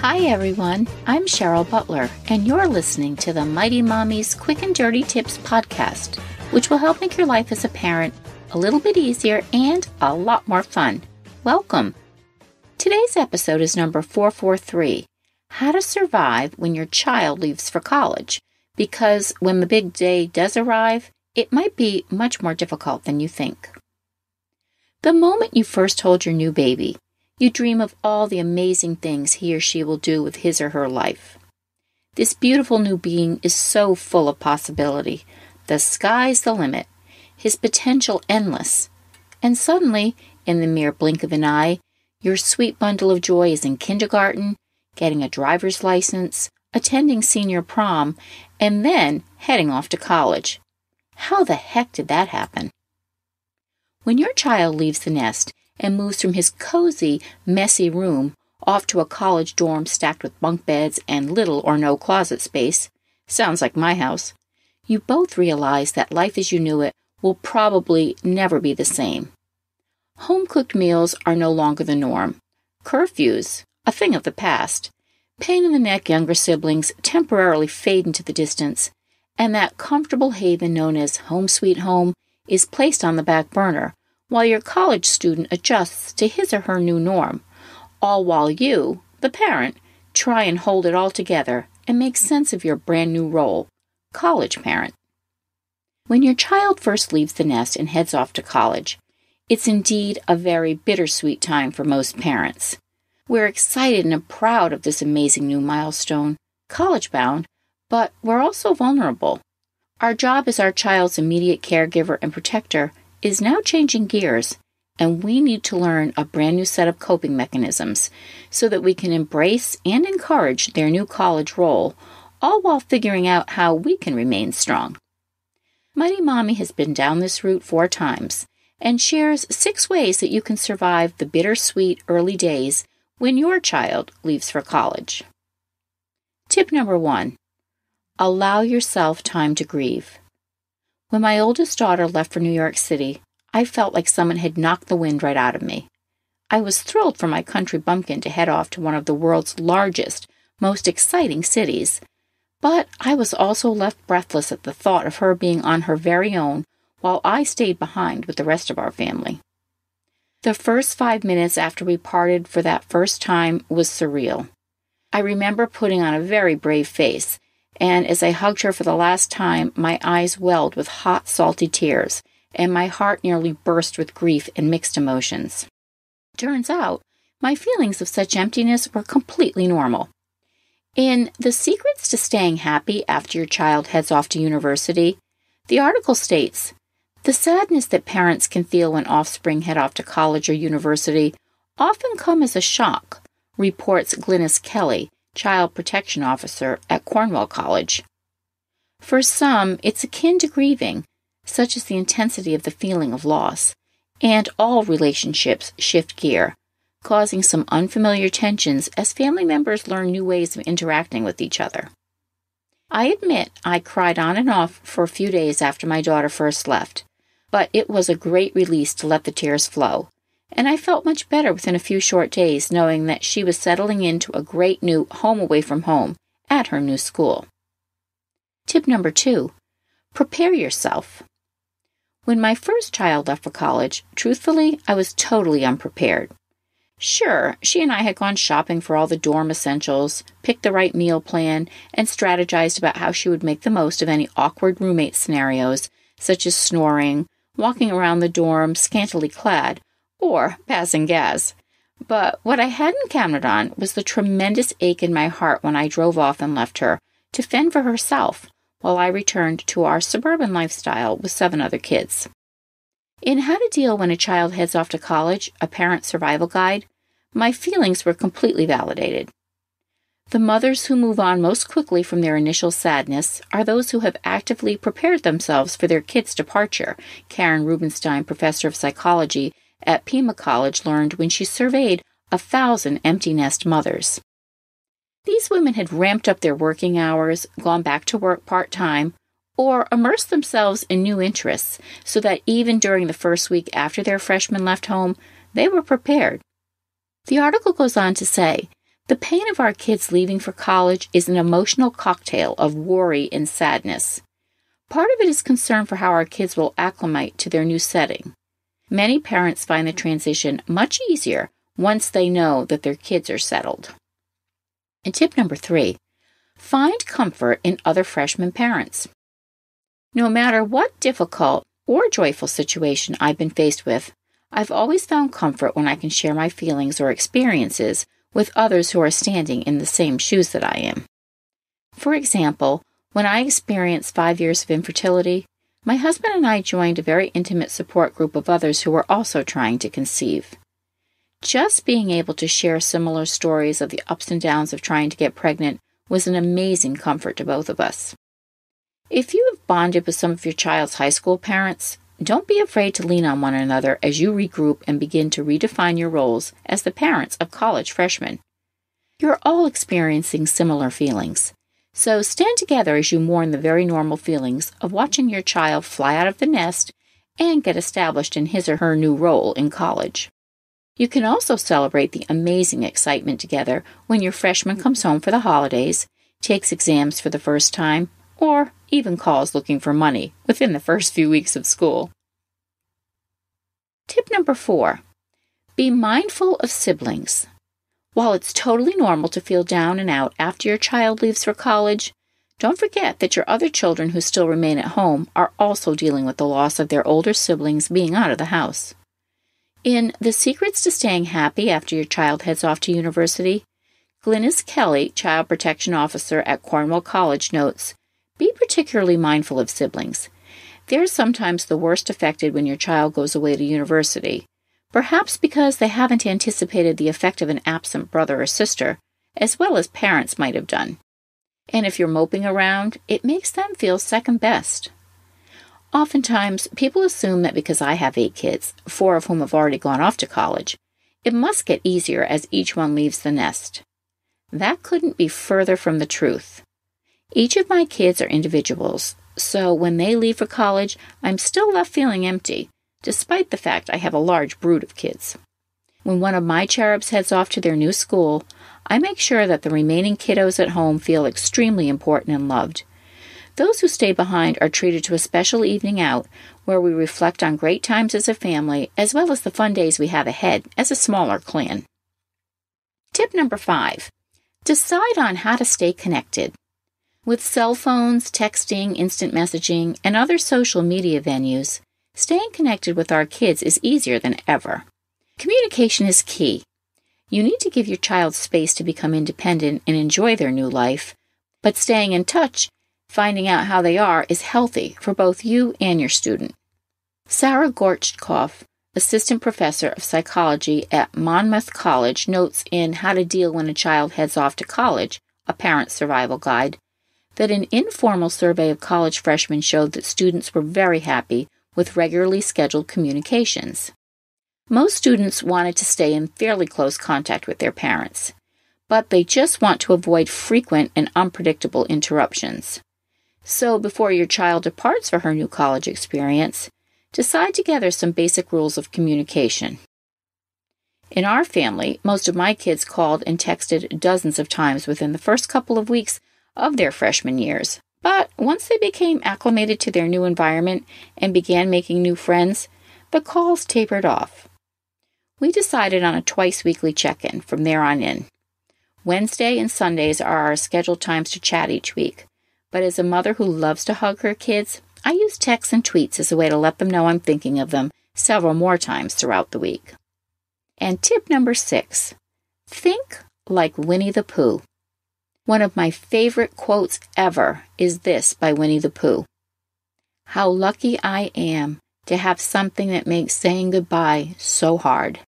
Hi everyone, I'm Cheryl Butler, and you're listening to the Mighty Mommy's Quick and Dirty Tips podcast, which will help make your life as a parent a little bit easier and a lot more fun. Welcome! Today's episode is number 443, How to Survive When Your Child Leaves for College, because when the big day does arrive, it might be much more difficult than you think. The moment you first hold your new baby, you dream of all the amazing things he or she will do with his or her life. This beautiful new being is so full of possibility. The sky's the limit, his potential endless. And suddenly, in the mere blink of an eye, your sweet bundle of joy is in kindergarten, getting a driver's license, attending senior prom, and then heading off to college. How the heck did that happen? When your child leaves the nest and moves from his cozy, messy room off to a college dorm stacked with bunk beds and little or no closet space, sounds like my house, you both realize that life as you knew it will probably never be the same. Home-cooked meals are no longer the norm. Curfews, a thing of the past. Pain-in-the-neck younger siblings temporarily fade into the distance, and that comfortable haven known as home sweet home is placed on the back burner, while your college student adjusts to his or her new norm, all while you, the parent, try and hold it all together and make sense of your brand new role, college parent. When your child first leaves the nest and heads off to college, it's indeed a very bittersweet time for most parents. We're excited and proud of this amazing new milestone, college-bound, but we're also vulnerable. Our job as our child's immediate caregiver and protector is now changing gears, and we need to learn a brand new set of coping mechanisms so that we can embrace and encourage their new college role, all while figuring out how we can remain strong. Mighty Mommy has been down this route 4 times and shares 6 ways that you can survive the bittersweet early days when your child leaves for college. Tip number 1. Allow yourself time to grieve. When my oldest daughter left for New York City, I felt like someone had knocked the wind right out of me. I was thrilled for my country bumpkin to head off to one of the world's largest, most exciting cities, but I was also left breathless at the thought of her being on her very own while I stayed behind with the rest of our family. The first 5 minutes after we parted for that first time was surreal. I remember putting on a very brave face, and as I hugged her for the last time, my eyes welled with hot, salty tears, and my heart nearly burst with grief and mixed emotions. Turns out, my feelings of such emptiness were completely normal. In The Secrets to Staying Happy After Your Child Heads Off to University, the article states, "The sadness that parents can feel when offspring head off to college or university often come as a shock," reports Glynis Kelly, Child Protection Officer at Cornwall College. For some, it's akin to grieving, such as the intensity of the feeling of loss, and all relationships shift gear, causing some unfamiliar tensions as family members learn new ways of interacting with each other. I admit I cried on and off for a few days after my daughter first left, but it was a great release to let the tears flow, and I felt much better within a few short days knowing that she was settling into a great new home away from home at her new school. Tip number 2. Prepare yourself. When my first child left for college, truthfully, I was totally unprepared. Sure, she and I had gone shopping for all the dorm essentials, picked the right meal plan, and strategized about how she would make the most of any awkward roommate scenarios, such as snoring, walking around the dorm scantily clad, or passing gas. But what I hadn't counted on was the tremendous ache in my heart when I drove off and left her to fend for herself while I returned to our suburban lifestyle with 7 other kids. In How to Deal When a Child Heads Off to College, a Parent Survival Guide, my feelings were completely validated. The mothers who move on most quickly from their initial sadness are those who have actively prepared themselves for their kids' departure, Karen Rubenstein, professor of psychology at Pima College, learned when she surveyed 1,000 empty nest mothers. These women had ramped up their working hours, gone back to work part-time, or immersed themselves in new interests so that even during the first week after their freshmen left home, they were prepared. The article goes on to say The pain of our kids leaving for college is an emotional cocktail of worry and sadness. Part of it is concern for how our kids will acclimate to their new setting. Many parents find the transition much easier once they know that their kids are settled. And tip number 3, find comfort in other freshman parents. No matter what difficult or joyful situation I've been faced with, I've always found comfort when I can share my feelings or experiences with others who are standing in the same shoes that I am. For example, when I experienced 5 years of infertility, my husband and I joined a very intimate support group of others who were also trying to conceive. Just being able to share similar stories of the ups and downs of trying to get pregnant was an amazing comfort to both of us. If you have bonded with some of your child's high school parents, don't be afraid to lean on one another as you regroup and begin to redefine your roles as the parents of college freshmen. You're all experiencing similar feelings, so stand together as you mourn the very normal feelings of watching your child fly out of the nest and get established in his or her new role in college. You can also celebrate the amazing excitement together when your freshman comes home for the holidays, takes exams for the first time, or even calls looking for money within the first few weeks of school. Tip number 4, be mindful of siblings. While it's totally normal to feel down and out after your child leaves for college, don't forget that your other children who still remain at home are also dealing with the loss of their older siblings being out of the house. In The Secrets to Staying Happy After Your Child Heads Off to University, Glynis Kelly, Child Protection Officer at Cornwall College, notes, be particularly mindful of siblings. They're sometimes the worst affected when your child goes away to university, perhaps because they haven't anticipated the effect of an absent brother or sister, as well as parents might have done. And if you're moping around, it makes them feel second best. Oftentimes, people assume that because I have 8 kids, 4 of whom have already gone off to college, it must get easier as each one leaves the nest. That couldn't be further from the truth. Each of my kids are individuals, so when they leave for college, I'm still left feeling empty, despite the fact I have a large brood of kids. When one of my cherubs heads off to their new school, I make sure that the remaining kiddos at home feel extremely important and loved. Those who stay behind are treated to a special evening out where we reflect on great times as a family as well as the fun days we have ahead as a smaller clan. Tip number 5, decide on how to stay connected. With cell phones, texting, instant messaging, and other social media venues, staying connected with our kids is easier than ever. Communication is key. You need to give your child space to become independent and enjoy their new life, but staying in touch, finding out how they are, is healthy for both you and your student. Sarah Gorchkov, assistant professor of psychology at Monmouth College, notes in How to Deal When a Child Heads Off to College, a Parent's Survival Guide, that an informal survey of college freshmen showed that students were very happy with regularly scheduled communications. Most students wanted to stay in fairly close contact with their parents, but they just want to avoid frequent and unpredictable interruptions. So before your child departs for her new college experience, decide together some basic rules of communication. In our family, most of my kids called and texted dozens of times within the first couple of weeks of their freshman years, but once they became acclimated to their new environment and began making new friends, the calls tapered off. We decided on a twice-weekly check-in from there on in. Wednesday and Sundays are our scheduled times to chat each week, but as a mother who loves to hug her kids, I use texts and tweets as a way to let them know I'm thinking of them several more times throughout the week. And tip number 6, think like Winnie the Pooh. One of my favorite quotes ever is this by Winnie the Pooh. How lucky I am to have something that makes saying goodbye so hard.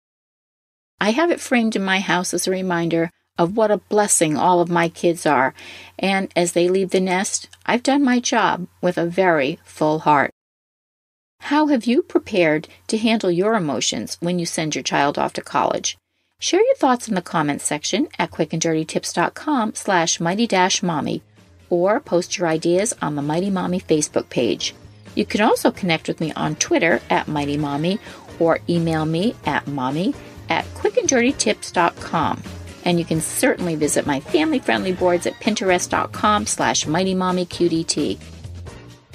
I have it framed in my house as a reminder of what a blessing all of my kids are, and as they leave the nest, I've done my job with a very full heart. How have you prepared to handle your emotions when you send your child off to college? Share your thoughts in the comments section at quickanddirtytips.com/mighty-mommy or post your ideas on the Mighty Mommy Facebook page. You can also connect with me on Twitter at Mighty Mommy or email me at mommy@quickanddirtytips.com. And you can certainly visit my family-friendly boards at pinterest.com/mightymommyqdt.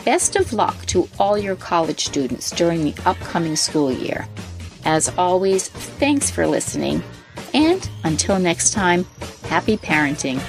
Best of luck to all your college students during the upcoming school year. As always, thanks for listening. And until next time, happy parenting.